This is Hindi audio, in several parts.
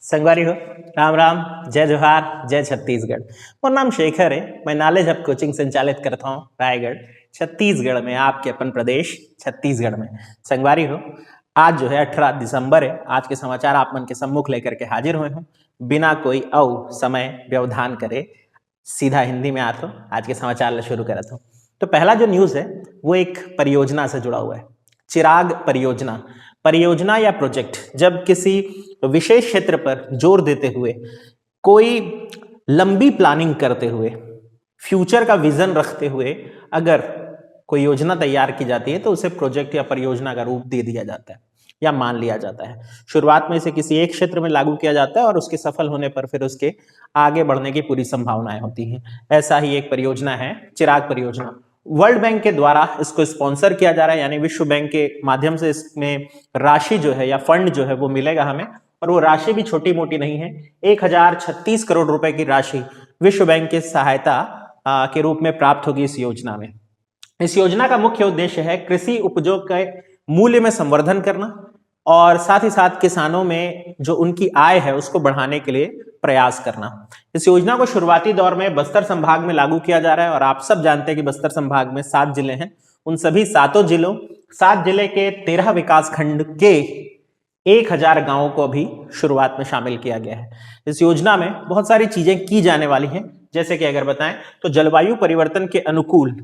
संगवारी हो, राम राम, जय जोहार, जय छत्तीसगढ़। मोर नाम शेखर है। मैं नॉलेज हब कोचिंग संचालित करता हूँ रायगढ़ छत्तीसगढ़ में, आपके अपन प्रदेश छत्तीसगढ़ में। संगवारी हो, आज जो है 18 दिसंबर है। आज के समाचार आप मन के सम्मुख लेकर के हाजिर हुए हूँ, बिना कोई समय व्यवधान करे सीधा हिंदी में आता हूँ। आज के समाचार शुरू करता हूँ। तो पहला जो न्यूज़ है वो एक परियोजना से जुड़ा हुआ है, चिराग परियोजना। परियोजना या प्रोजेक्ट जब किसी विशेष क्षेत्र पर जोर देते हुए, कोई लंबी प्लानिंग करते हुए, फ्यूचर का विजन रखते हुए अगर कोई योजना तैयार की जाती है तो उसे प्रोजेक्ट या परियोजना का रूप दे दिया जाता है या मान लिया जाता है। शुरुआत में इसे किसी एक क्षेत्र में लागू किया जाता है और उसके सफल होने पर फिर उसके आगे बढ़ने की पूरी संभावनाएं होती हैं। ऐसा ही एक परियोजना है चिराग परियोजना। वर्ल्ड बैंक के द्वारा इसको स्पॉन्सर किया जा रहा है, यानी विश्व बैंक के माध्यम से इसमें राशि जो है या फंड जो है वो मिलेगा हमें। और वो राशि भी छोटी मोटी नहीं है, 1036 करोड़ रुपए की राशि विश्व बैंक की सहायता के रूप में प्राप्त होगी इस योजना में। इस योजना का मुख्य उद्देश्य है कृषि उपजों के मूल्य में संवर्धन करना और साथ ही साथ किसानों में जो उनकी आय है उसको बढ़ाने के लिए प्रयास करना। इस योजना को शुरुआती दौर में बस्तर संभाग में लागू किया जा रहा है और आप सब जानते हैं कि बस्तर संभाग में 7 जिले हैं। उन सभी 7 जिले के 13 विकास खंड के 1000 गांवों को भी शुरुआत में शामिल किया गया है। इस योजना में बहुत सारी चीजें की जाने वाली हैं, जैसे कि अगर बताएं तो जलवायु परिवर्तन के अनुकूल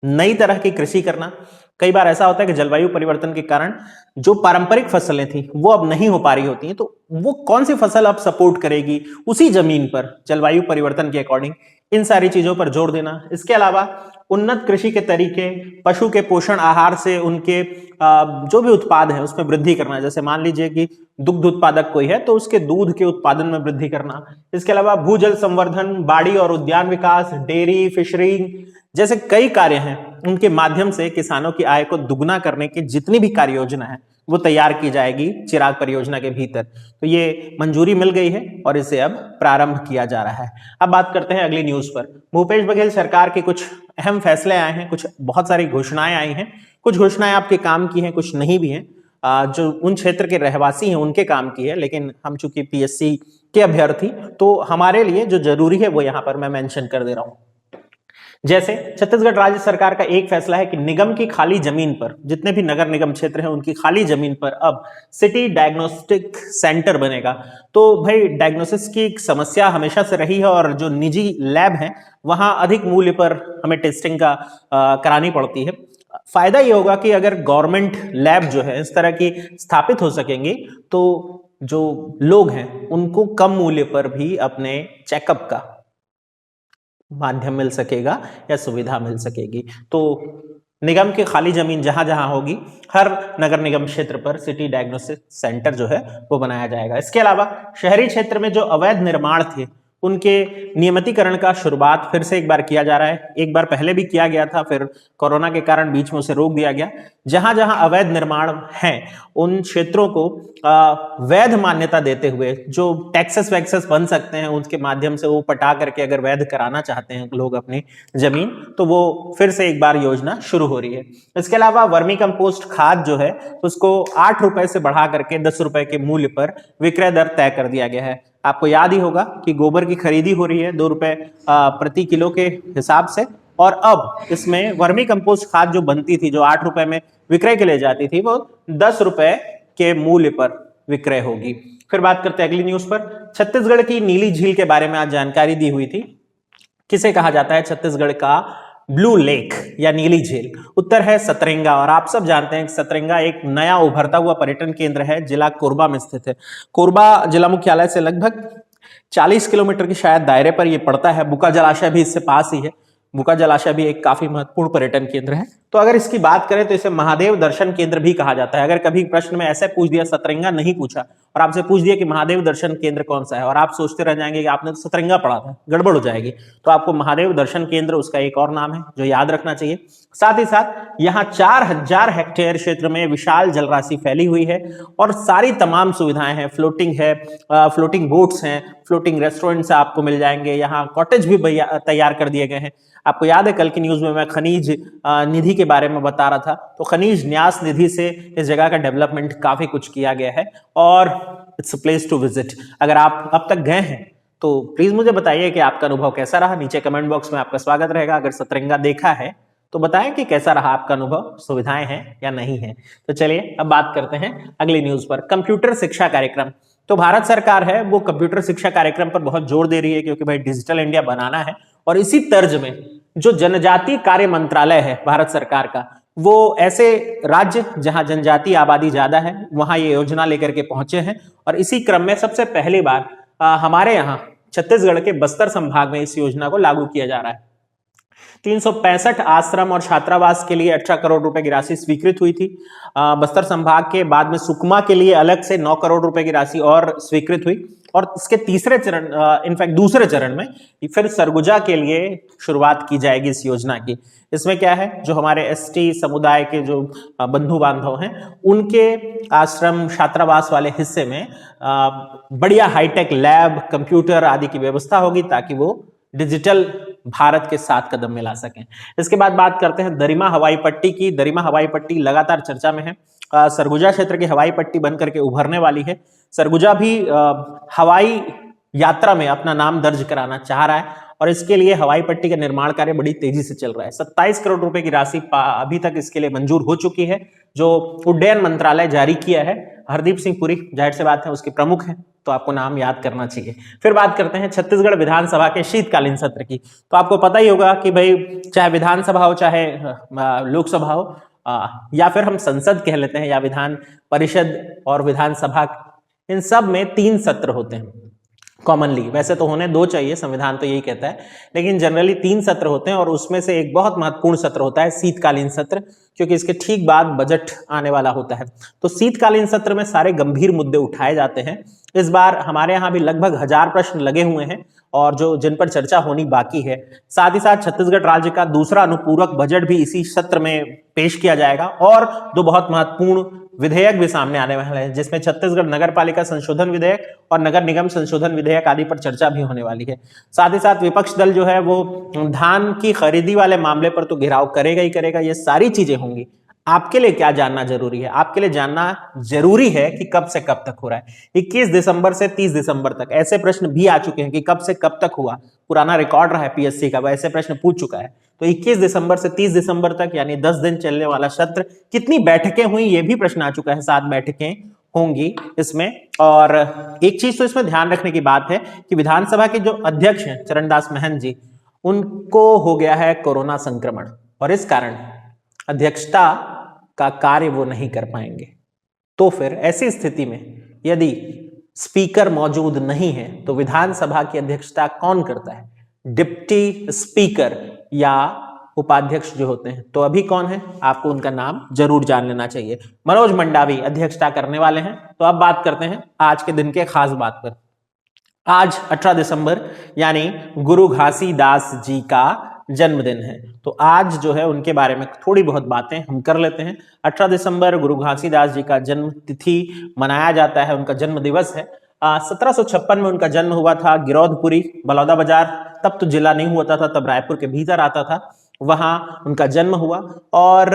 नई तरह की कृषि करना। कई बार ऐसा होता है कि जलवायु परिवर्तन के कारण जो पारंपरिक फसलें थी वो अब नहीं हो पा रही होती हैं, तो वो कौन सी फसल अब सपोर्ट करेगी उसी जमीन पर जलवायु परिवर्तन के अकॉर्डिंग, इन सारी चीजों पर जोर देना। इसके अलावा उन्नत कृषि के तरीके, पशु के पोषण आहार से उनके जो भी उत्पाद है उसमें वृद्धि करना। जैसे मान लीजिए कि दुग्ध उत्पादक कोई है तो उसके दूध के उत्पादन में वृद्धि करना। इसके अलावा भूजल संवर्धन, बाड़ी और उद्यान विकास, डेयरी, फिशरी जैसे कई कार्य हैं, उनके माध्यम से किसानों की आय को दुगना करने की जितनी भी कार्य योजना है वो तैयार की जाएगी चिराग परियोजना के भीतर। तो ये मंजूरी मिल गई है और इसे अब प्रारंभ किया जा रहा है। अब बात करते हैं अगली न्यूज पर। भूपेश बघेल सरकार के कुछ अहम फैसले आए हैं, कुछ बहुत सारी घोषणाएं आई हैं। कुछ घोषणाएं आपके काम की हैं, कुछ नहीं भी हैं। जो उन क्षेत्र के रहवासी हैं उनके काम की है, लेकिन हम चूंकि पीएससी के अभ्यर्थी तो हमारे लिए जो जरूरी है वो यहाँ पर मैं मेंशन कर दे रहा हूँ। जैसे छत्तीसगढ़ राज्य सरकार का एक फैसला है कि निगम की खाली जमीन पर, जितने भी नगर निगम क्षेत्र हैं उनकी खाली जमीन पर अब सिटी डायग्नोस्टिक सेंटर बनेगा। तो भाई डायग्नोसिस की समस्या हमेशा से रही है और जो निजी लैब हैं वहां अधिक मूल्य पर हमें टेस्टिंग का करानी पड़ती है। फायदा ये होगा कि अगर गवर्नमेंट लैब जो है इस तरह की स्थापित हो सकेंगी तो जो लोग हैं उनको कम मूल्य पर भी अपने चेकअप का माध्यम मिल सकेगा या सुविधा मिल सकेगी। तो निगम की खाली जमीन जहां जहां होगी हर नगर निगम क्षेत्र पर सिटी डायग्नोस्टिक सेंटर जो है वो बनाया जाएगा। इसके अलावा शहरी क्षेत्र में जो अवैध निर्माण थे उनके नियमितीकरण का शुरुआत फिर से एक बार किया जा रहा है। एक बार पहले भी किया गया था, फिर कोरोना के कारण बीच में उसे रोक दिया गया। जहां जहां अवैध निर्माण हैं उन क्षेत्रों को वैध मान्यता देते हुए जो टैक्सेस वैक्सेस बन सकते हैं उसके माध्यम से वो पटा करके अगर वैध कराना चाहते हैं लोग अपनी जमीन, तो वो फिर से एक बार योजना शुरू हो रही है। इसके अलावा वर्मी कंपोस्ट खाद जो है उसको 8 रुपए से बढ़ा करके 10 रुपए के मूल्य पर विक्रय दर तय कर दिया गया है। आपको याद ही होगा कि गोबर की खरीदी हो रही है 2 रुपए प्रति किलो के हिसाब से, और अब इसमें वर्मी कंपोस्ट खाद जो बनती थी, जो 8 रुपए में विक्रय के लिए जाती थी, वो 10 रुपए के मूल्य पर विक्रय होगी। फिर बात करते हैं अगली न्यूज पर। छत्तीसगढ़ की नीली झील के बारे में आज जानकारी दी हुई थी। किसे कहा जाता है छत्तीसगढ़ का ब्लू लेक या नीली झील? उत्तर है सतरंगा। और आप सब जानते हैं कि सतरंगा एक नया उभरता हुआ पर्यटन केंद्र है, जिला कोरबा में स्थित है। कोरबा जिला मुख्यालय से लगभग 40 किलोमीटर की शायद दायरे पर यह पड़ता है। बुका जलाशय भी इससे पास ही है। बुका जलाशय भी एक काफी महत्वपूर्ण पर्यटन केंद्र है। तो अगर इसकी बात करें तो इसे महादेव दर्शन केंद्र भी कहा जाता है। अगर कभी प्रश्न में ऐसे पूछ दिया, सतरंगा नहीं पूछा और आपसे पूछ दिया कि महादेव दर्शन केंद्र कौन सा है, और आप सोचते रह जाएंगे कि आपने तो सतरंगा पढ़ा था, गड़बड़ हो जाएगी। तो आपको महादेव दर्शन केंद्र उसका एक और नाम है जो याद रखना चाहिए। साथ ही साथ यहाँ 4000 हेक्टेयर क्षेत्र में विशाल जलराशि फैली हुई है और सारी तमाम सुविधाएं हैं। फ्लोटिंग है, फ्लोटिंग बोट्स हैं, फ्लोटिंग रेस्टोरेंट्स आपको मिल जाएंगे, यहाँ कॉटेज भी तैयार कर दिए गए हैं। आपको याद है कल की न्यूज में मैं खनिज निधि के बारे में बता रहा था, तो खनिज न्यास निधि से इस जगह का डेवलपमेंट काफी कुछ किया गया है और it's a place to visit. अगर आप अब तक गए हैं तो प्लीज मुझे बताइए कि आपका अनुभव कैसा रहा। नीचे कमेंट बॉक्स में आपका स्वागत रहेगा। अगर सतरंगा देखा है तो बताएं कि कैसा रहा आपका अनुभव, सुविधाएं हैं या नहीं है। तो चलिए अब बात करते हैं अगली न्यूज पर, कंप्यूटर शिक्षा कार्यक्रम। तो भारत सरकार है वो कंप्यूटर शिक्षा कार्यक्रम पर बहुत जोर दे रही है, क्योंकि भाई डिजिटल इंडिया बनाना है। और इसी तर्ज में जो जनजातीय कार्य मंत्रालय है भारत सरकार का, वो ऐसे राज्य जहां जनजातीय आबादी ज्यादा है वहां ये योजना लेकर के पहुंचे हैं। और इसी क्रम में सबसे पहली बार हमारे यहाँ छत्तीसगढ़ के बस्तर संभाग में इस योजना को लागू किया जा रहा है। 365 आश्रम और छात्रावास के लिए 18 करोड़ रुपए की राशि स्वीकृत हुई थी बस्तर संभाग के। बाद में सुकमा के लिए अलग से 9 करोड़ रुपए की राशि और स्वीकृत हुई। और इसके तीसरे चरण, इनफैक्ट दूसरे चरण में फिर सरगुजा के लिए शुरुआत की जाएगी इस योजना की। इसमें क्या है, जो हमारे एसटी समुदाय के जो बंधु बांधव हैं उनके आश्रम छात्रावास वाले हिस्से में बढ़िया हाईटेक लैब, कंप्यूटर आदि की व्यवस्था होगी, ताकि वो डिजिटल भारत के साथ कदम मिला सकें। इसके बाद बात करते हैं दरिमा हवाई पट्टी की। दरिमा हवाई पट्टी लगातार चर्चा में है। सरगुजा क्षेत्र की हवाई पट्टी बनकर के उभरने वाली है। सरगुजा भी हवाई यात्रा में अपना नाम दर्ज कराना चाह रहा है और इसके लिए हवाई पट्टी का निर्माण कार्य बड़ी तेजी से चल रहा है। 27 करोड़ रुपए की राशि अभी तक इसके लिए मंजूर हो चुकी है, जो उड्डयन मंत्रालय जारी किया है। हरदीप सिंह पुरी जाहिर सी बात है उसके प्रमुख हैं, तो आपको नाम याद करना चाहिए। फिर बात करते हैं छत्तीसगढ़ विधानसभा के शीतकालीन सत्र की। तो आपको पता ही होगा कि भाई चाहे विधानसभा हो चाहे लोकसभा हो, या फिर हम संसद कह लेते हैं, या विधान परिषद और विधानसभा, इन सब में 3 सत्र होते हैं कॉमनली। वैसे तो होने 2 चाहिए, संविधान तो यही कहता है, लेकिन जनरली 3 सत्र होते हैं। और उसमें से एक बहुत महत्वपूर्ण सत्र होता है शीतकालीन सत्र, क्योंकि इसके ठीक बाद बजट आने वाला होता है। तो शीतकालीन सत्र में सारे गंभीर मुद्दे उठाए जाते हैं। इस बार हमारे यहाँ भी लगभग 1000 प्रश्न लगे हुए हैं और जिन पर चर्चा होनी बाकी है। साथ ही साथ छत्तीसगढ़ राज्य का दूसरा अनुपूरक बजट भी इसी सत्र में पेश किया जाएगा और 2 बहुत महत्वपूर्ण विधेयक भी सामने आने वाले हैं, जिसमें छत्तीसगढ़ नगर पालिका संशोधन विधेयक और नगर निगम संशोधन विधेयक आदि पर चर्चा भी होने वाली है। साथ ही साथ विपक्ष दल जो है वो धान की खरीदी वाले मामले पर तो घेराव करेगा ही करेगा। ये सारी चीजें होंगी। आपके लिए क्या जानना जरूरी है? आपके लिए जानना जरूरी है कि कब से कब तक हो रहा है। 21 दिसंबर से 30 दिसंबर तक ऐसे प्रश्न भी आ चुके हैं कि कब से कब तक हुआ। पुराना रिकॉर्ड रहा है पीएससी का, ऐसे प्रश्न पूछ चुका है। तो 21 दिसंबर से 30 दिसंबर तक यानी 10 दिन चलने वाला सत्र, कितनी बैठकें हुई ये भी प्रश्न आ चुका है। 7 बैठकें होंगी इसमें। और एक चीज तो इसमें ध्यान रखने की बात है कि विधानसभा के जो अध्यक्ष हैं चरणदास महंत जी, उनको हो गया है कोरोना संक्रमण और इस कारण अध्यक्षता का कार्य वो नहीं कर पाएंगे। तो फिर ऐसी स्थिति में यदि स्पीकर मौजूद नहीं है तो विधानसभा की अध्यक्षता कौन करता है? डिप्टी स्पीकर या उपाध्यक्ष जो होते हैं। तो अभी कौन है? आपको उनका नाम जरूर जान लेना चाहिए। मनोज मंडावी अध्यक्षता करने वाले हैं। तो अब बात करते हैं आज के दिन के खास बात पर। आज 18 दिसंबर यानी गुरु घासीदास जी का जन्मदिन है। तो आज जो है उनके बारे में थोड़ी बहुत बातें हम कर लेते हैं। 18 दिसंबर गुरु घासीदास जी का जन्म तिथि मनाया जाता है, उनका जन्म दिवस है। 1756 में उनका जन्म हुआ था गिरौदपुरी बलौदा बाजार, तब तो जिला नहीं हुआ था, तब रायपुर के भीतर आता था, वहां उनका जन्म हुआ। और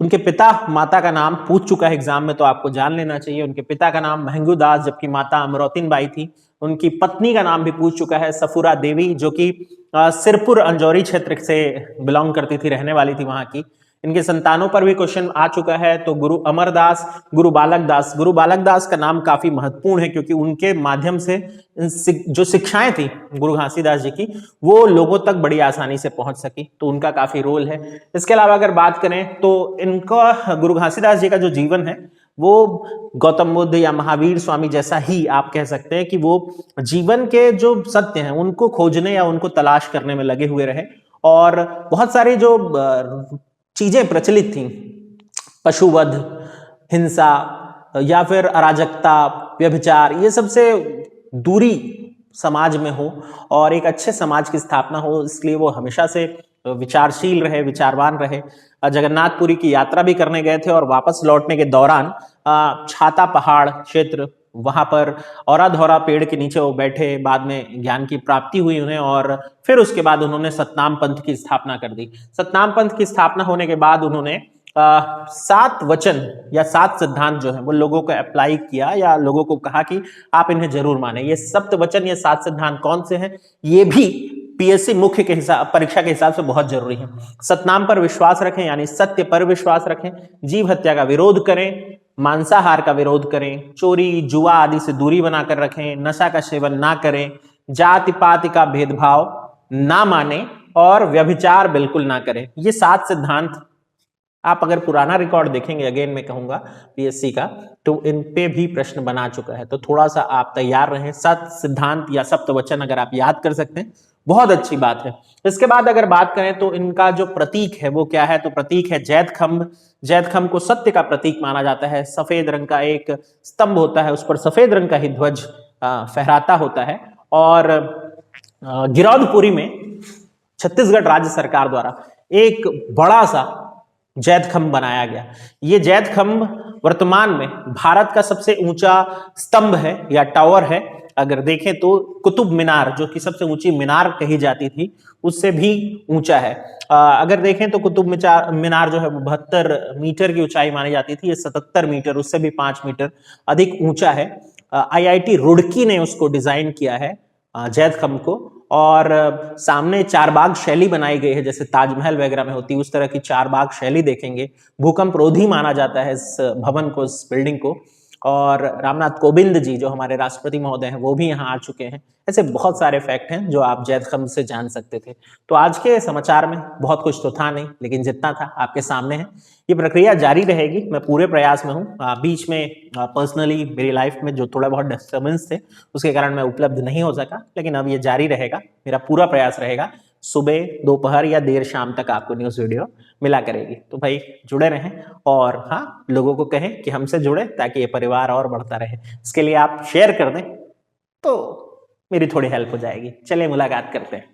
उनके पिता माता का नाम पूछ चुका है एग्जाम में, तो आपको जान लेना चाहिए। उनके पिता का नाम महंगू दास, जबकि माता अमरौतीन बाई थी। उनकी पत्नी का नाम भी पूछ चुका है, सफूरा देवी, जो कि सिरपुर अंजौरी क्षेत्र से बिलोंग करती थी, रहने वाली थी वहां की। इनके संतानों पर भी क्वेश्चन आ चुका है। तो गुरु अमरदास, गुरु बालक दास। गुरु बालक दास का नाम काफी महत्वपूर्ण है, क्योंकि उनके माध्यम से जो शिक्षाएं थी गुरु घासीदास जी की, वो लोगों तक बड़ी आसानी से पहुंच सकी। तो उनका काफी रोल है। इसके अलावा अगर बात करें तो इनका गुरु घासीदास जी का जो जीवन है वो गौतम बुद्ध या महावीर स्वामी जैसा ही आप कह सकते हैं कि वो जीवन के जो सत्य हैं उनको खोजने या उनको तलाश करने में लगे हुए रहे। और बहुत सारी जो चीजें प्रचलित थी, पशुवध, हिंसा या फिर अराजकता, व्यभिचार, ये सबसे दूरी समाज में हो और एक अच्छे समाज की स्थापना हो, इसलिए वो हमेशा से विचारशील रहे, विचारवान रहे। जगन्नाथपुरी की यात्रा भी करने गए थे और वापस लौटने के दौरान छाता पहाड़ क्षेत्र वहां पर औरा धौरा पेड़ के नीचे वो बैठे, बाद में ज्ञान की प्राप्ति हुई उन्हें और फिर उसके बाद उन्होंने सतनाम पंथ की स्थापना कर दी। सतनाम पंथ की स्थापना होने के बाद उन्होंने 7 वचन या 7 सिद्धांत जो है वो लोगों को अप्लाई किया या लोगों को कहा कि आप इन्हें जरूर माने। ये 7 वचन, ये 7 सिद्धांत कौन से हैं, ये भी पीएससी मुख्य के हिसाब परीक्षा के हिसाब से बहुत जरूरी है। सतनाम पर विश्वास रखें, यानी सत्य पर विश्वास रखें, जीव हत्या का विरोध करें, मांसाहार का विरोध करें, चोरी जुआ आदि से दूरी बनाकर रखें, नशा का सेवन ना करें, जाति पाति का भेदभाव ना माने और व्यभिचार बिल्कुल ना करें। ये 7 सिद्धांत आप अगर पुराना रिकॉर्ड देखेंगे, अगेन मैं कहूंगा पीएससी का, तो इन पे भी प्रश्न बना चुका है, तो थोड़ा सा आप तैयार रहें। 7 सिद्धांत या सप्तवचन अगर आप याद कर सकते हैं बहुत अच्छी बात है। इसके बाद अगर बात करें तो इनका जो प्रतीक है वो क्या है, तो प्रतीक है जैत खंभ। जैत खंभ को सत्य का प्रतीक माना जाता है। सफेद रंग का एक स्तंभ होता है, उस पर सफेद रंग का ही ध्वज फहराता होता है। और गिरौदपुरी में छत्तीसगढ़ राज्य सरकार द्वारा एक बड़ा सा जैत खंभ बनाया गया। ये जैत खंभ वर्तमान में भारत का सबसे ऊंचा स्तंभ है या टावर है। अगर देखें तो कुतुब मीनार, जो कि सबसे ऊंची मीनार कही जाती थी, उससे भी ऊंचा है। अगर देखें तो कुतुब मीनार जो है वो 72 मीटर की ऊंचाई मानी जाती थी, ये 77 मीटर, उससे भी 5 मीटर अधिक ऊंचा है। आईआईटी रुड़की ने उसको डिजाइन किया है जैत खंभ को, और सामने चारबाग शैली बनाई गई है, जैसे ताजमहल वगैरह में होती है उस तरह की चारबाग शैली देखेंगे। भूकंप रोधी माना जाता है इस भवन को, इस बिल्डिंग को। और रामनाथ कोविंद जी जो हमारे राष्ट्रपति महोदय हैं वो भी यहाँ आ चुके हैं। ऐसे बहुत सारे फैक्ट हैं जो आप जैत खंभ से जान सकते थे। तो आज के समाचार में बहुत कुछ तो था नहीं, लेकिन जितना था आपके सामने है। ये प्रक्रिया जारी रहेगी, मैं पूरे प्रयास में हूँ। बीच में पर्सनली मेरी लाइफ में जो थोड़ा बहुत डिस्टर्बेंस थे उसके कारण मैं उपलब्ध नहीं हो सका, लेकिन अब ये जारी रहेगा। मेरा पूरा प्रयास रहेगा सुबह, दोपहर या देर शाम तक आपको न्यूज़ वीडियो मिला करेगी। तो भाई जुड़े रहें और हाँ, लोगों को कहें कि हमसे जुड़े ताकि ये परिवार और बढ़ता रहे। इसके लिए आप शेयर कर दें तो मेरी थोड़ी हेल्प हो जाएगी। चलिए मुलाकात करते हैं।